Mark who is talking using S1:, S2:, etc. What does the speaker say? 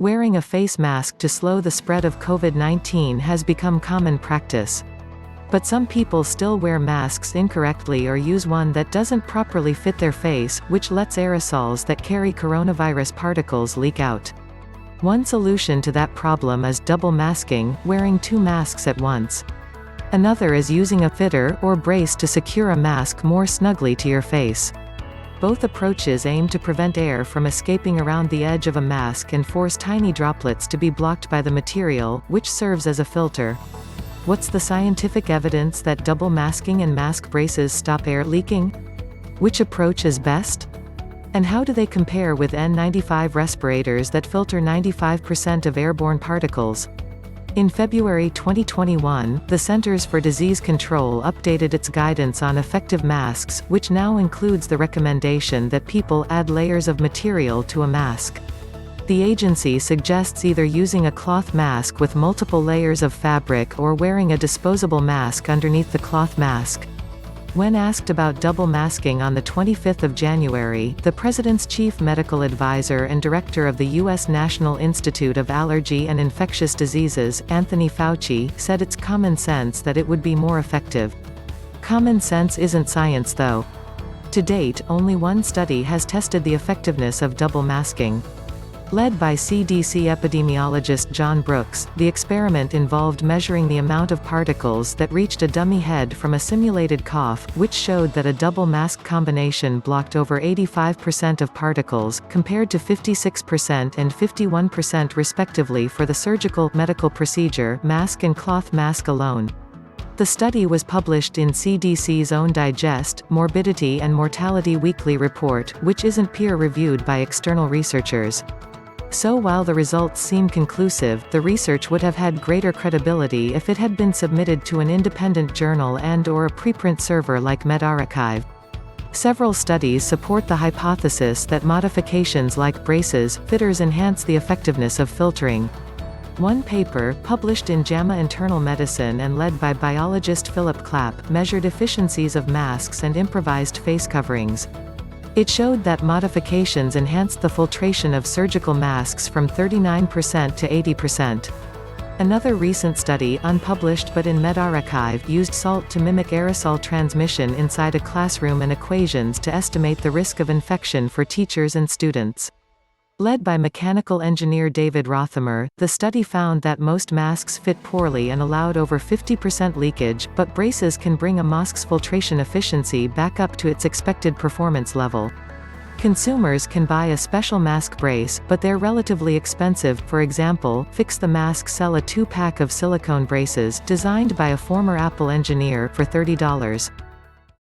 S1: Wearing a face mask to slow the spread of COVID-19 has become common practice. But some people still wear masks incorrectly or use one that doesn't properly fit their face, which lets aerosols that carry coronavirus particles leak out. One solution to that problem is double masking, wearing 2 masks at once. Another is using a fitter or brace to secure a mask more snugly to your face. Both approaches aim to prevent air from escaping around the edge of a mask and force tiny droplets to be blocked by the material, which serves as a filter. What's the scientific evidence that double masking and mask braces stop air leaking? Which approach is best? And how do they compare with N95 respirators that filter 95% of airborne particles? In February 2021, the Centers for Disease Control updated its guidance on effective masks, which now includes the recommendation that people add layers of material to a mask. The agency suggests either using a cloth mask with multiple layers of fabric or wearing a disposable mask underneath the cloth mask. When asked about double masking on the 25th of January, the President's chief medical advisor and director of the U.S. National Institute of Allergy and Infectious Diseases, Anthony Fauci, said it's common sense that it would be more effective. Common sense isn't science though. To date, only one study has tested the effectiveness of double masking. Led by CDC epidemiologist John Brooks, the experiment involved measuring the amount of particles that reached a dummy head from a simulated cough, which showed that a double mask combination blocked over 85% of particles, compared to 56% and 51% respectively for the surgical medical procedure mask and cloth mask alone. The study was published in CDC's own Digest, Morbidity and Mortality weekly report, which isn't peer-reviewed by external researchers. So while the results seem conclusive, the research would have had greater credibility if it had been submitted to an independent journal and/or a preprint server like medRxiv. Several studies support the hypothesis that modifications like braces, fitters enhance the effectiveness of filtering. One paper, published in JAMA Internal Medicine and led by biologist Phillip Clapp, measured efficiencies of masks and improvised face coverings. It showed that modifications enhanced the filtration of surgical masks from 39% to 80%. Another recent study, unpublished but in medRxiv, used salt to mimic aerosol transmission inside a classroom and equations to estimate the risk of infection for teachers and students. Led by mechanical engineer David Rothamer, the study found that most masks fit poorly and allowed over 50% leakage, but braces can bring a mask's filtration efficiency back up to its expected performance level. Consumers can buy a special mask brace, but they're relatively expensive. For example, Fix the Mask sell a 2-pack of silicone braces, designed by a former Apple engineer, for $30.